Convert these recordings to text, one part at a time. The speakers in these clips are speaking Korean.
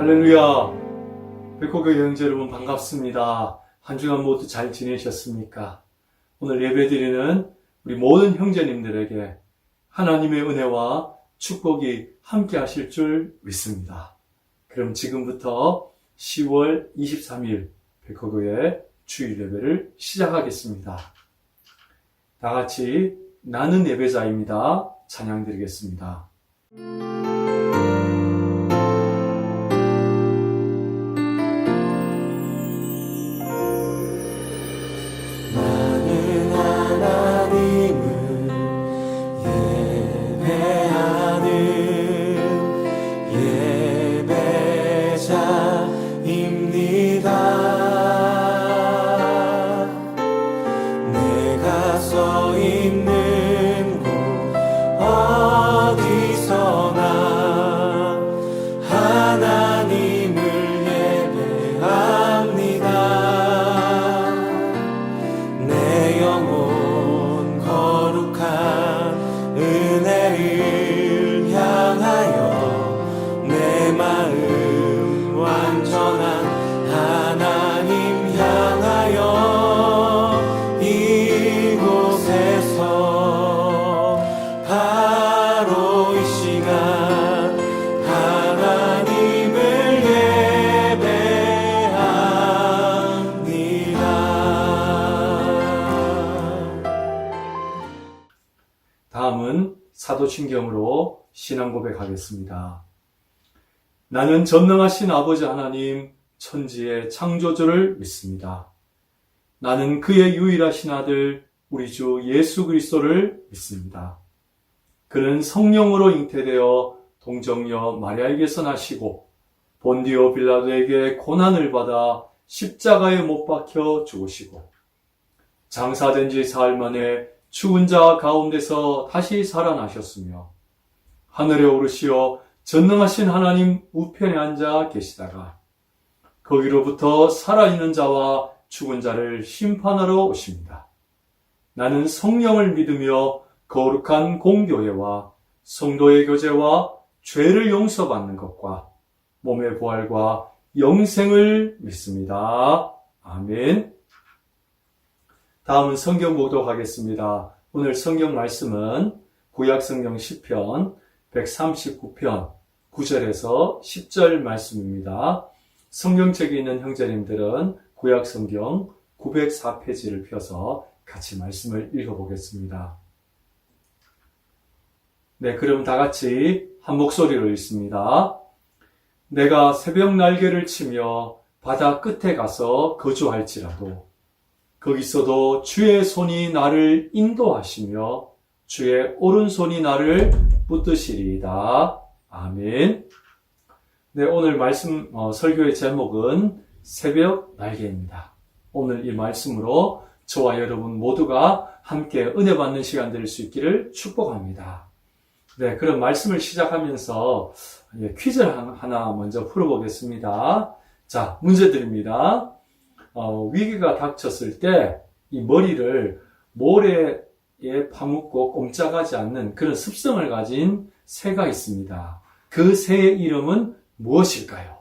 할렐루야! 백호교회 형제 여러분 반갑습니다. 한 주간 모두 잘 지내셨습니까? 오늘 예배드리는 우리 모든 형제님들에게 하나님의 은혜와 축복이 함께 하실 줄 믿습니다. 그럼 지금부터 10월 23일 백호교회 주일 예배를 시작하겠습니다. 다 같이 나는 예배자입니다. 찬양 드리겠습니다. 다음은 사도신경으로 신앙 고백하겠습니다. 나는 전능하신 아버지 하나님 천지의 창조주를 믿습니다. 나는 그의 유일하신 아들 우리 주 예수 그리스도를 믿습니다. 그는 성령으로 잉태되어 동정녀 마리아에게서 나시고 본디오 빌라도에게 고난을 받아 십자가에 못 박혀 죽으시고 장사된 지 사흘 만에 죽은 자 가운데서 다시 살아나셨으며 하늘에 오르시어 전능하신 하나님 우편에 앉아 계시다가 거기로부터 살아있는 자와 죽은 자를 심판하러 오십니다. 나는 성령을 믿으며 거룩한 공교회와 성도의 교제와 죄를 용서받는 것과 몸의 부활과 영생을 믿습니다. 아멘. 다음은 성경 봉독하겠습니다. 오늘 성경 말씀은 구약성경 시편 139편 9절에서 10절 말씀입니다. 성경책에 있는 형제님들은 구약성경 904페이지를 펴서 같이 말씀을 읽어보겠습니다. 네, 그럼 다 같이 한 목소리로 읽습니다. 내가 새벽 날개를 치며 바다 끝에 가서 거주할지라도 거기서도 주의 손이 나를 인도하시며 주의 오른손이 나를 붙드시리이다. 아멘. 네, 오늘 말씀 설교의 제목은 새벽 날개입니다. 오늘 이 말씀으로 저와 여러분 모두가 함께 은혜 받는 시간 될 수 있기를 축복합니다. 네, 그럼 말씀을 시작하면서 퀴즈를 하나 먼저 풀어보겠습니다. 자, 문제 드립니다. 위기가 닥쳤을 때 이 머리를 모래에 파묻고 꼼짝하지 않는 그런 습성을 가진 새가 있습니다. 그 새의 이름은 무엇일까요?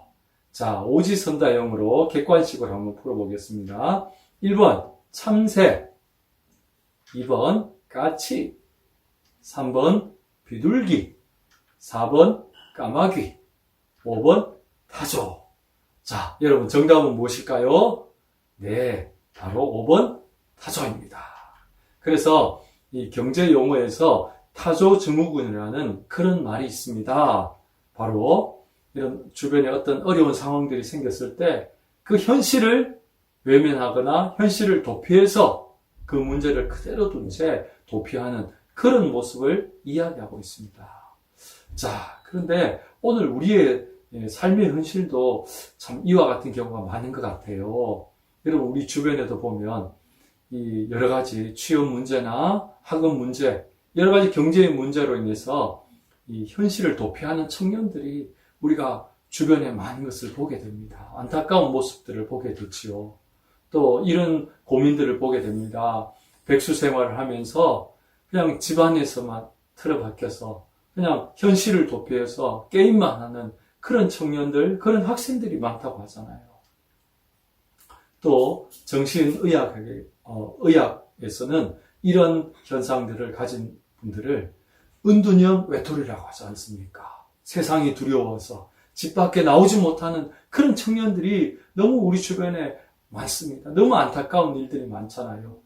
자, 오지선다형으로 객관식으로 한번 풀어보겠습니다. 1번 참새, 2번 까치, 3번 비둘기, 4번 까마귀, 5번 타조. 자, 여러분 정답은 무엇일까요? 네, 바로 5번 타조입니다. 그래서 이 경제 용어에서 타조 증후군이라는 그런 말이 있습니다. 바로 이런 주변에 어떤 어려운 상황들이 생겼을 때 그 현실을 외면하거나 현실을 도피해서 그 문제를 그대로 둔 채 도피하는 그런 모습을 이야기하고 있습니다. 자, 그런데 오늘 우리의 삶의 현실도 참 이와 같은 경우가 많은 것 같아요. 여러분, 우리 주변에도 보면 이 여러 가지 취업 문제나 학업 문제, 여러 가지 경제의 문제로 인해서 이 현실을 도피하는 청년들이 우리가 주변에 많은 것을 보게 됩니다. 안타까운 모습들을 보게 되지요. 또 이런 고민들을 보게 됩니다. 백수 생활을 하면서 그냥 집안에서만 틀어박혀서 그냥 현실을 도피해서 게임만 하는 그런 청년들, 그런 학생들이 많다고 하잖아요. 또 의학에서는 이런 현상들을 가진 분들을 은둔형 외톨이라고 하지 않습니까? 세상이 두려워서 집 밖에 나오지 못하는 그런 청년들이 너무 우리 주변에 많습니다. 너무 안타까운 일들이 많잖아요.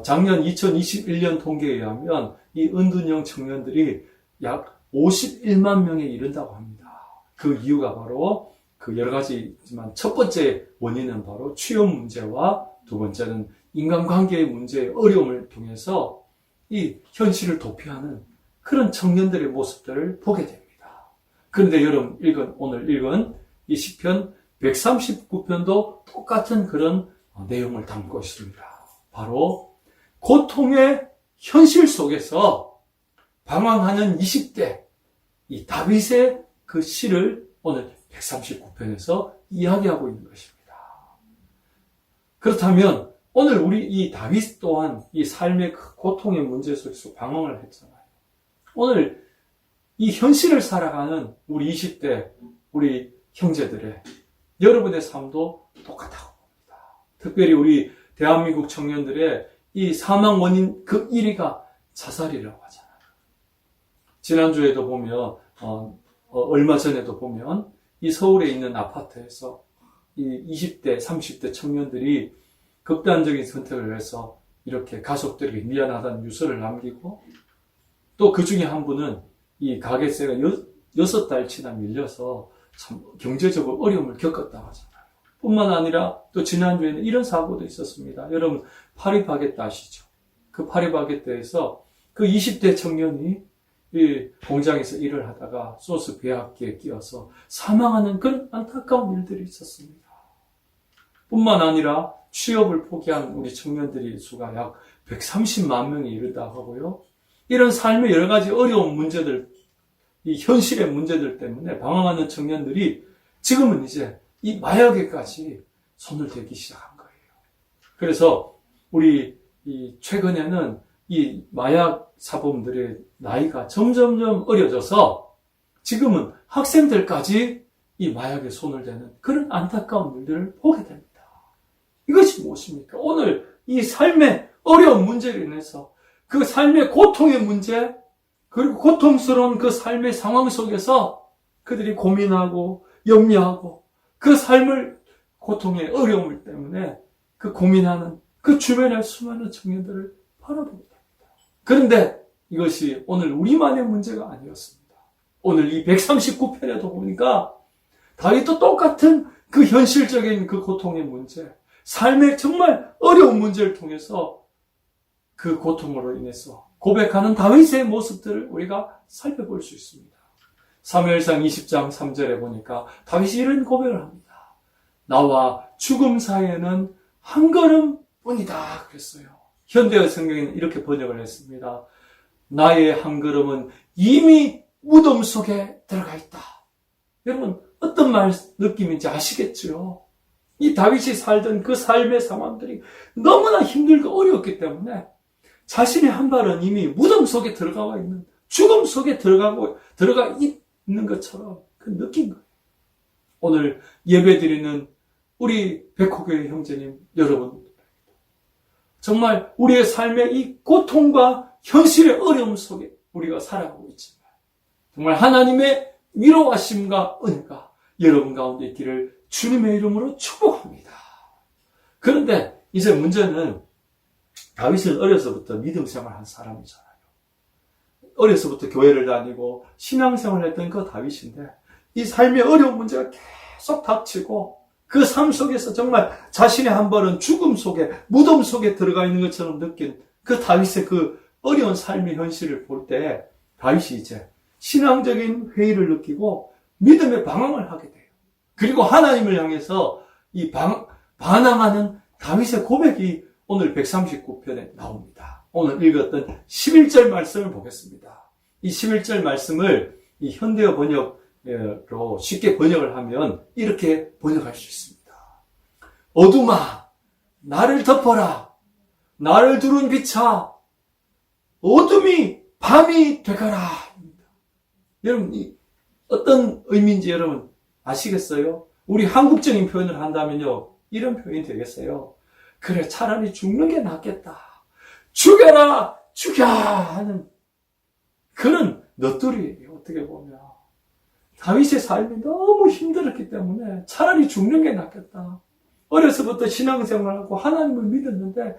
작년 2021년 통계에 의하면 이 은둔형 청년들이 약 51만 명에 이른다고 합니다. 그 이유가 바로 그 여러 가지지만 첫 번째 원인은 바로 취업 문제와 두 번째는 인간관계의 문제의 어려움을 통해서 이 현실을 도피하는 그런 청년들의 모습들을 보게 됩니다. 그런데 여러분 오늘 읽은 이 시편 139편도 똑같은 그런 내용을 담고 있습니다. 바로 고통의 현실 속에서 방황하는 20대 이 다윗의 그 시를 오늘 139편에서 이야기하고 있는 것입니다. 그렇다면 오늘 우리 이 다윗 또한 이 삶의 고통의 문제 속에서 방황을 했잖아요. 오늘 이 현실을 살아가는 우리 20대 우리 형제들의 여러분의 삶도 똑같다고 봅니다. 특별히 우리 대한민국 청년들의 이 사망 원인 그 1위가 자살이라고 하잖아요. 지난주에도 보면 얼마 전에도 보면 이 서울에 있는 아파트에서 이 20대, 30대 청년들이 극단적인 선택을 해서 이렇게 가족들에게 미안하다는 유서를 남기고 또 그 중에 한 분은 이 가게세가 6달치나 밀려서 참 경제적으로 어려움을 겪었다고 하잖아요. 뿐만 아니라 또 지난주에는 이런 사고도 있었습니다. 여러분 파리바게뜨 아시죠? 그 파리바게뜨에서 그 20대 청년이 이 공장에서 일을 하다가 소스 배합기에 끼어서 사망하는 그런 안타까운 일들이 있었습니다. 뿐만 아니라 취업을 포기한 우리 청년들의 수가 약 130만 명에 이르다고 하고요. 이런 삶의 여러 가지 어려운 문제들, 이 현실의 문제들 때문에 방황하는 청년들이 지금은 이제 이 마약에까지 손을 대기 시작한 거예요. 그래서 우리 최근에는 이 마약 사범들의 나이가 점점점 어려져서 지금은 학생들까지 이 마약에 손을 대는 그런 안타까운 일들을 보게 됩니다. 이것이 무엇입니까? 오늘 이 삶의 어려운 문제로 인해서 그 삶의 고통의 문제, 그리고 고통스러운 그 삶의 상황 속에서 그들이 고민하고 염려하고 그 삶을 고통의 어려움 때문에 그 고민하는 그 주변의 수많은 청년들을 바라보게 됩니다. 그런데 이것이 오늘 우리만의 문제가 아니었습니다. 오늘 이 139편에도 보니까 다윗도 똑같은 그 현실적인 그 고통의 문제, 삶의 정말 어려운 문제를 통해서 그 고통으로 인해서 고백하는 다윗의 모습들을 우리가 살펴볼 수 있습니다. 사무엘상 20장 3절에 보니까 다윗이 이런 고백을 합니다. 나와 죽음 사이에는 한 걸음뿐이다 그랬어요. 현대어 성경에는 이렇게 번역을 했습니다. 나의 한 걸음은 이미 무덤 속에 들어가 있다. 여러분 어떤 느낌인지 아시겠죠? 이 다윗이 살던 그 삶의 상황들이 너무나 힘들고 어려웠기 때문에 자신의 한 발은 이미 무덤 속에 들어가 있는, 죽음 속에 들어가 있는 것처럼 그 느낀 거예요. 오늘 예배드리는 우리 백호교회 형제님 여러분, 정말 우리의 삶의 이 고통과 현실의 어려움 속에 우리가 살아가고 있지만 정말 하나님의 위로하심과 은혜가 여러분 가운데 있기를 주님의 이름으로 축복합니다. 그런데 이제 문제는 다윗은 어려서부터 믿음 생활한 사람이잖아요. 어려서부터 교회를 다니고 신앙생활을 했던 그 다윗인데 이 삶의 어려운 문제가 계속 닥치고 그 삶 속에서 정말 자신의 한 발은 죽음 속에, 무덤 속에 들어가 있는 것처럼 느낀 그 다윗의 그 어려운 삶의 현실을 볼 때 다윗이 이제 신앙적인 회의를 느끼고 믿음의 방황을 하게 돼요. 그리고 하나님을 향해서 이 반항하는 다윗의 고백이 오늘 139편에 나옵니다. 오늘 읽었던 11절 말씀을 보겠습니다. 이 11절 말씀을 이 현대어 번역으로 쉽게 번역을 하면 이렇게 번역할 수 있습니다. 어둠아, 나를 덮어라. 나를 두른 빛아, 어둠이 밤이 되거라. 여러분, 이 어떤 의미인지 여러분 아시겠어요? 우리 한국적인 표현을 한다면요, 이런 표현이 되겠어요. 그래, 차라리 죽는 게 낫겠다. 죽여라! 죽여! 하는 그런 너뚜리예요, 어떻게 보면. 다윗의 삶이 너무 힘들었기 때문에 차라리 죽는 게 낫겠다. 어려서부터 신앙생활하고 하나님을 믿었는데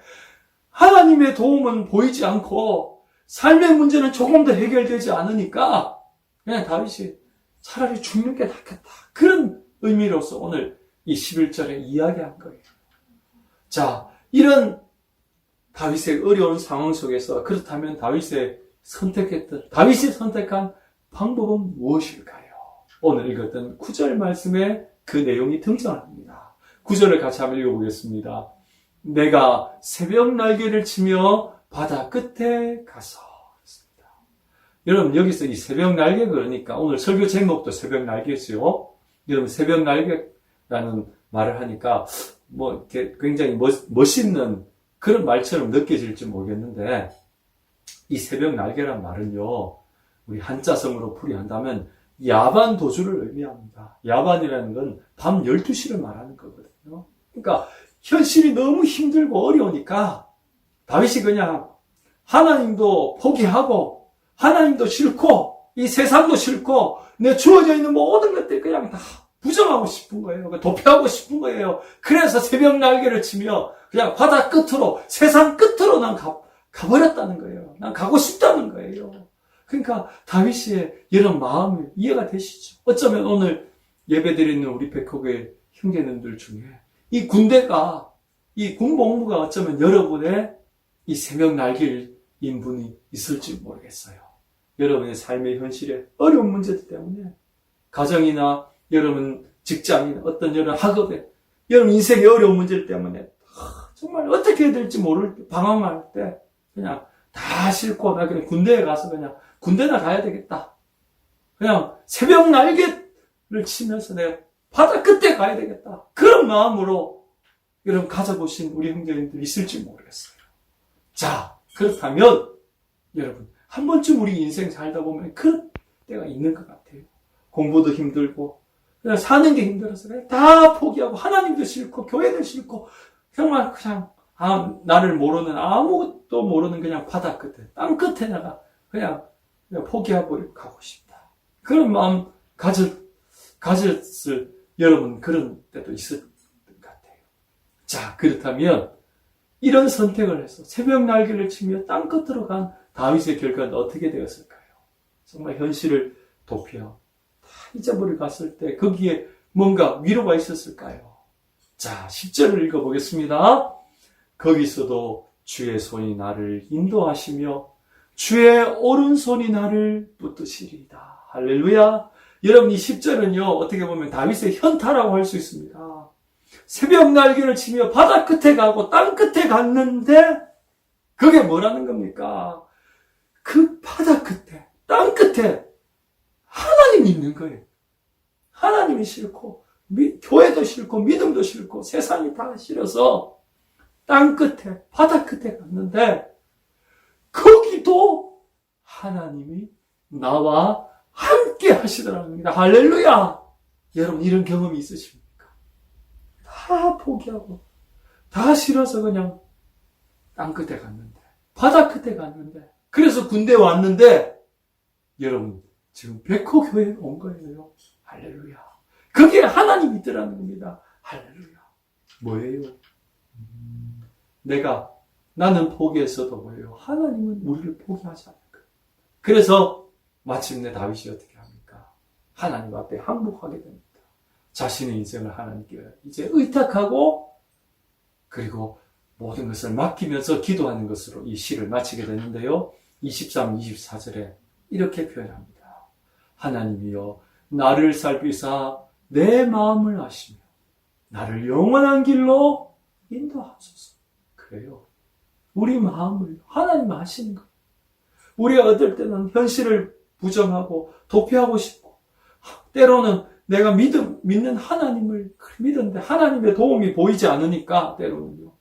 하나님의 도움은 보이지 않고 삶의 문제는 조금 더 해결되지 않으니까 그냥 다윗이 차라리 죽는 게 낫겠다. 그런 의미로서 오늘 이 11절에 이야기한 거예요. 자, 이런 다윗의 어려운 상황 속에서 그렇다면 다윗이 선택한 방법은 무엇일까요? 오늘 읽었던 9절 말씀에 그 내용이 등장합니다. 9절을 같이 한번 읽어보겠습니다. 내가 새벽 날개를 치며 바다 끝에 가서. 여러분, 여기서 이 새벽 날개, 그러니까 오늘 설교 제목도 새벽 날개죠. 여러분, 새벽 날개라는 말을 하니까 이렇게 굉장히 멋있는 그런 말처럼 느껴질지 모르겠는데, 이 새벽 날개란 말은요, 우리 한자성으로 풀이한다면 야반 도주를 의미합니다. 야반이라는 건 밤 12시를 말하는 거거든요. 그러니까 현실이 너무 힘들고 어려우니까 다윗이 그냥 하나님도 포기하고 하나님도 싫고 이 세상도 싫고 내 주어져 있는 모든 것들 그냥 다 부정하고 싶은 거예요. 도피하고 싶은 거예요. 그래서 새벽 날개를 치며 그냥 바다 끝으로, 세상 끝으로 난 가버렸다는 거예요. 난 가고 싶다는 거예요. 그러니까 다윗의 이런 마음이 이해가 되시죠? 어쩌면 오늘 예배드리는 우리 백호교회 형제님들 중에 이 군대가, 이 군복무가 어쩌면 여러분의 이 새벽 날개인 분이 있을지 모르겠어요. 여러분의 삶의 현실에 어려운 문제들 때문에 가정이나 여러분 직장이나 어떤 여러분 학업에 여러분 인생의 어려운 문제들 때문에 정말 어떻게 해야 될지 모를 때, 방황할 때 그냥 다 싫고 나 그냥 군대에 가서 그냥 군대나 가야 되겠다. 그냥 새벽 날개를 치면서 내가 바다 끝에 가야 되겠다. 그런 마음으로 여러분 가져보신 우리 형제님들 있을지 모르겠어요. 자, 그렇다면 여러분 한 번쯤 우리 인생 살다 보면 그런 때가 있는 것 같아요. 공부도 힘들고 그냥 사는 게 힘들어서 그냥 다 포기하고 하나님도 싫고 교회도 싫고 정말 그냥 나를 모르는 아무것도 모르는 그냥 바다 끝에 땅 끝에 내가 그냥 포기하고 가고 싶다. 그런 마음 가졌을 여러분 그런 때도 있을 것 같아요. 자, 그렇다면 이런 선택을 해서 새벽 날개를 치며 땅 끝으로 간 다윗의 결과는 어떻게 되었을까요? 정말 현실을 도피하고 다 잊어버리고 갔을 때 거기에 뭔가 위로가 있었을까요? 자, 10절을 읽어보겠습니다. 거기서도 주의 손이 나를 인도하시며 주의 오른손이 나를 붙드시리이다. 할렐루야. 여러분 이 10절은요 어떻게 보면 다윗의 현타라고 할 수 있습니다. 새벽 날개를 치며 바다 끝에 가고 땅 끝에 갔는데 그게 뭐라는 겁니까? 그 바다 끝에 땅 끝에 하나님이 있는 거예요. 하나님이 싫고 교회도 싫고 믿음도 싫고 세상이 다 싫어서 땅 끝에 바다 끝에 갔는데 거기도 하나님이 나와 함께 하시더라는 겁니다. 할렐루야! 여러분 이런 경험이 있으십니까? 다 포기하고 다 싫어서 그냥 땅 끝에 갔는데 바다 끝에 갔는데 그래서 군대에 왔는데 여러분 지금 백호교회에 온 거예요. 할렐루야. 그게 하나님이 있더라는 겁니다. 할렐루야. 뭐예요? 나는 포기했어도 뭐예요? 하나님은 우리를 포기하지 않을 거예요. 그래서 마침내 다윗이 어떻게 합니까? 하나님 앞에 항복하게 됩니다. 자신의 인생을 하나님께 이제 의탁하고 그리고 모든 것을 맡기면서 기도하는 것으로 이 시를 마치게 되는데요. 23, 24절에 이렇게 표현합니다. 하나님이여 나를 살피사 내 마음을 아시며 나를 영원한 길로 인도하소서. 그래요. 우리 마음을 하나님 아시는 거예요. 우리가 어떨 때는 현실을 부정하고 도피하고 싶고 때로는 내가 믿는 하나님을 믿는데 하나님의 도움이 보이지 않으니까 때로는요.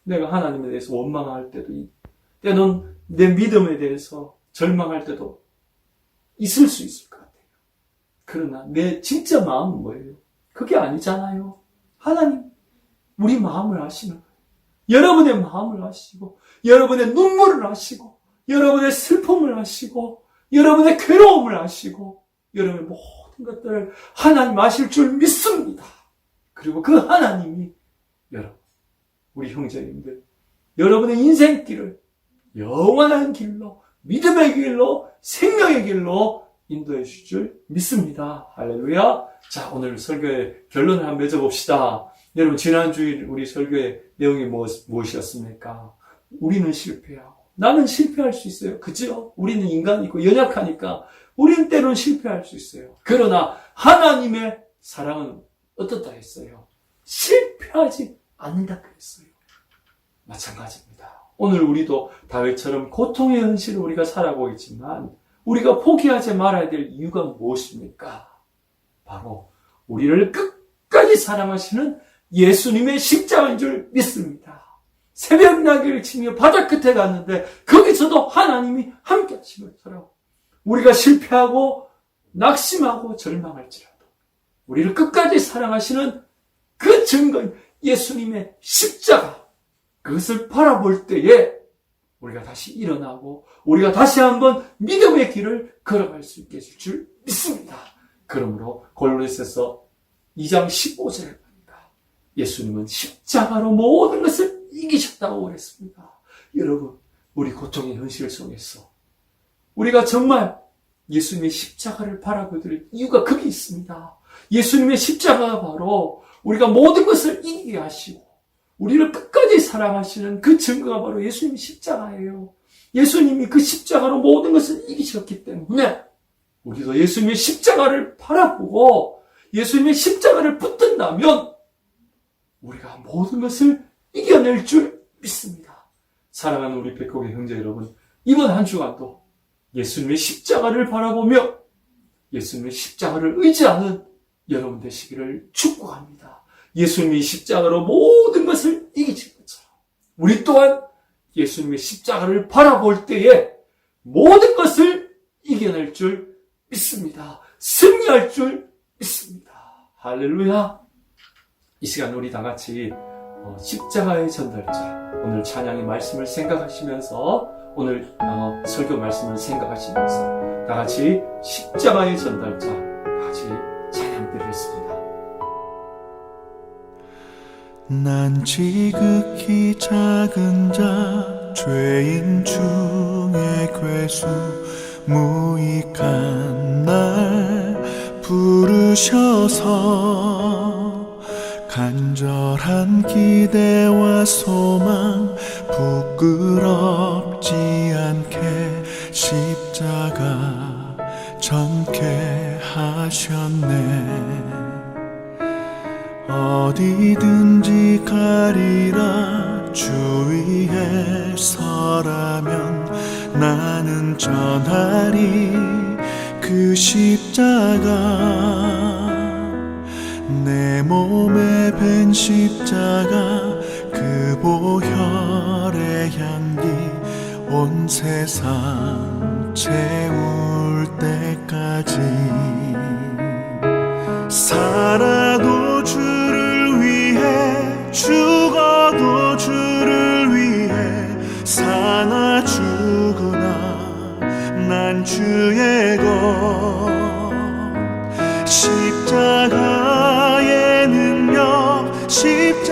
내가 하나님에 대해서 원망할 때도 때는 내 믿음에 대해서 절망할 때도 있을 수 있을 것 같아요. 그러나 내 진짜 마음은 뭐예요? 그게 아니잖아요. 하나님, 우리 마음을 아시는 거예요. 여러분의 마음을 아시고, 여러분의 눈물을 아시고, 여러분의 슬픔을 아시고, 여러분의 괴로움을 아시고, 여러분의 모든 것들을 하나님 아실 줄 믿습니다. 그리고 그 하나님이 여러분, 우리 형제님들, 여러분의 인생길을 영원한 길로, 믿음의 길로, 생명의 길로 인도해 주실 줄 믿습니다. 할렐루야. 자, 오늘 설교의 결론을 한번 맺어봅시다. 여러분, 지난주에 우리 설교의 내용이 무엇이었습니까? 우리는 실패하고, 나는 실패할 수 있어요. 그죠? 우리는 인간이고 연약하니까 우리는 때로는 실패할 수 있어요. 그러나 하나님의 사랑은 어떻다 했어요? 실패하지 않는다 그랬어요. 마찬가지입니다. 오늘 우리도 다윗처럼 고통의 현실을 우리가 살아가고 있지만 우리가 포기하지 말아야 될 이유가 무엇입니까? 바로 우리를 끝까지 사랑하시는 예수님의 십자가인 줄 믿습니다. 새벽 날개를 치며 바다 끝에 갔는데 거기서도 하나님이 함께 하신 것처럼 우리가 실패하고 낙심하고 절망할지라도 우리를 끝까지 사랑하시는 그 증거인 예수님의 십자가, 그것을 바라볼 때에 우리가 다시 일어나고 우리가 다시 한번 믿음의 길을 걸어갈 수 있게 해줄 줄 믿습니다. 그러므로 골로새서 2장 15절에 보니까 예수님은 십자가로 모든 것을 이기셨다고 그랬습니다. 여러분, 우리 고통의 현실 속에서 우리가 정말 예수님의 십자가를 바라보는 이유가 거기 있습니다. 예수님의 십자가가 바로 우리가 모든 것을 이기게 하시고 우리를 끝까지 사랑하시는 그 증거가 바로 예수님의 십자가예요. 예수님이 그 십자가로 모든 것을 이기셨기 때문에 우리도 예수님의 십자가를 바라보고 예수님의 십자가를 붙든다면 우리가 모든 것을 이겨낼 줄 믿습니다. 사랑하는 우리 백곡의 형제 여러분, 이번 한 주간도 예수님의 십자가를 바라보며 예수님의 십자가를 의지하는 여러분 되시기를 축복합니다. 예수님의 십자가로 모든 것을 이기신 것처럼 우리 또한 예수님의 십자가를 바라볼 때에 모든 것을 이겨낼 줄 믿습니다. 승리할 줄 믿습니다. 할렐루야. 이 시간 우리 다 같이 십자가의 전달자, 오늘 찬양의 말씀을 생각하시면서 오늘 설교 말씀을 생각하시면서 다 같이 십자가의 전달자 다 같이 찬양 드리겠습니다. 난 지극히 작은 자, 죄인 중에 괴수, 무익한 날 부르셔서 간절한 기대와 소망 부끄럽지 않게 십자가 전케 하셨네. 어디든지 가리라 주 위에 서라면 나는 전하리 그 십자가. 내 몸에 밴 십자가 그 보혈의 향기 온 세상 채울 때까지. 살아도 주를 위해 죽어도 주를 위해 사나 죽으나 난 주의 것. 십자가의 능력 십자가의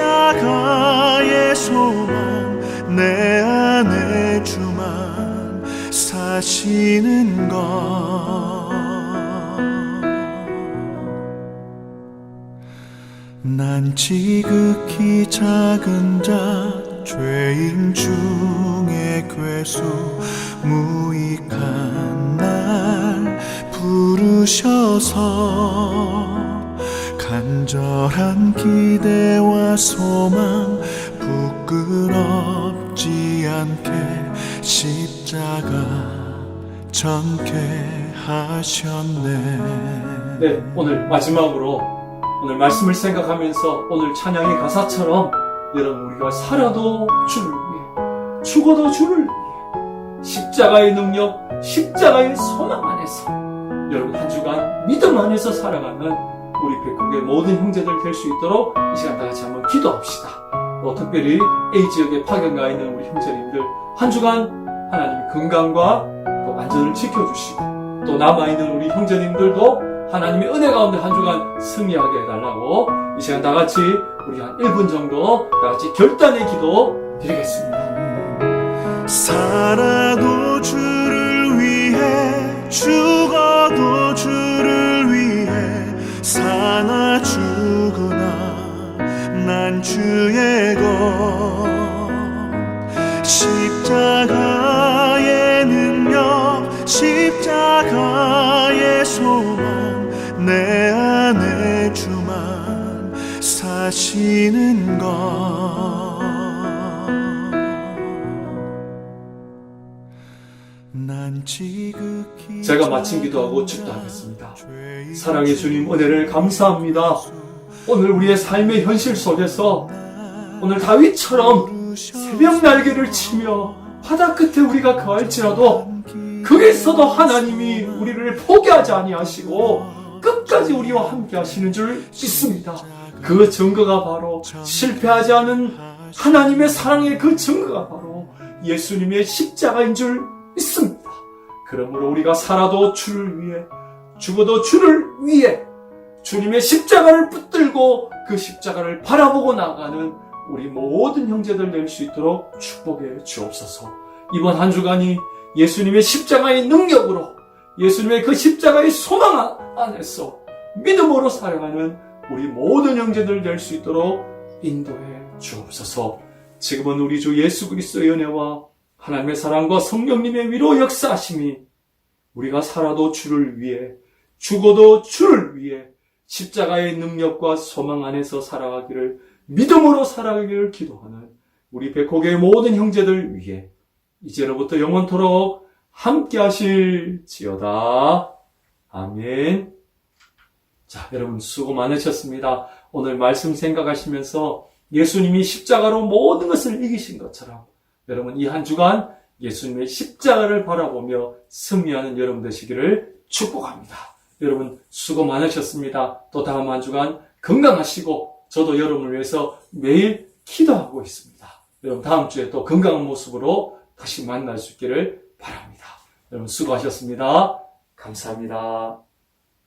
소망 내 안에 주만 사시는 것. 난 지극히 작은 자 죄인 중에 괴수 무익한 날 부르셔서 간절한 기대와 소망 부끄럽지 않게 십자가 전케 하셨네. 네, 오늘 마지막으로 오늘 말씀을 생각하면서 오늘 찬양의 가사처럼 여러분 우리가 살아도 주를 위해 죽어도 주를 위해 십자가의 능력 십자가의 소망 안에서 여러분 한 주간 믿음 안에서 살아가는 우리 백국의 모든 형제들 될 수 있도록 이 시간 다 같이 한번 기도합시다. 특별히 A지역에 파견가 있는 우리 형제님들 한 주간 하나님 건강과 또 안전을 지켜주시고 또 남아있는 우리 형제님들도 하나님의 은혜 가운데 한 주간 승리하게 해달라고 이 시간 다 같이 우리 한 1분 정도 다 같이 결단의 기도 드리겠습니다. 살아도 주를 위해 죽어도 주를 위해 사나 죽으나 난 주의 것 십자가의 능력 십자가의 소망 내 안에 주만 사시는 것 제가 마침 기도하고 축도하겠습니다. 사랑의 주님 은혜를 감사합니다. 오늘 우리의 삶의 현실 속에서 오늘 다윗처럼 새벽 날개를 치며 바다 끝에 우리가 거할지라도 거기서도 하나님이 우리를 포기하지 아니하시고 끝까지 우리와 함께 하시는 줄 믿습니다. 그 증거가 바로 실패하지 않은 하나님의 사랑의 그 증거가 바로 예수님의 십자가인 줄 믿습니다. 그러므로 우리가 살아도 주를 위해 죽어도 주를 위해 주님의 십자가를 붙들고 그 십자가를 바라보고 나가는 우리 모든 형제들 될 수 있도록 축복해 주옵소서. 이번 한 주간이 예수님의 십자가의 능력으로 예수님의 그 십자가의 소망 안에서 믿음으로 살아가는 우리 모든 형제들 될 수 있도록 인도해 주옵소서. 지금은 우리 주 예수 그리스도의 은혜와 하나님의 사랑과 성령님의 위로 역사하심이 우리가 살아도 주를 위해 죽어도 주를 위해 십자가의 능력과 소망 안에서 살아가기를 믿음으로 살아가기를 기도하는 우리 백호교의 모든 형제들 위해 이제로부터 영원토록 함께 하실지어다. 아멘. 자, 여러분 수고 많으셨습니다. 오늘 말씀 생각하시면서 예수님이 십자가로 모든 것을 이기신 것처럼 여러분 이 한 주간 예수님의 십자가를 바라보며 승리하는 여러분 되시기를 축복합니다. 여러분 수고 많으셨습니다. 또 다음 한 주간 건강하시고 저도 여러분을 위해서 매일 기도하고 있습니다. 여러분 다음 주에 또 건강한 모습으로 다시 만날 수 있기를 바랍니다. 여러분 수고하셨습니다. 감사합니다.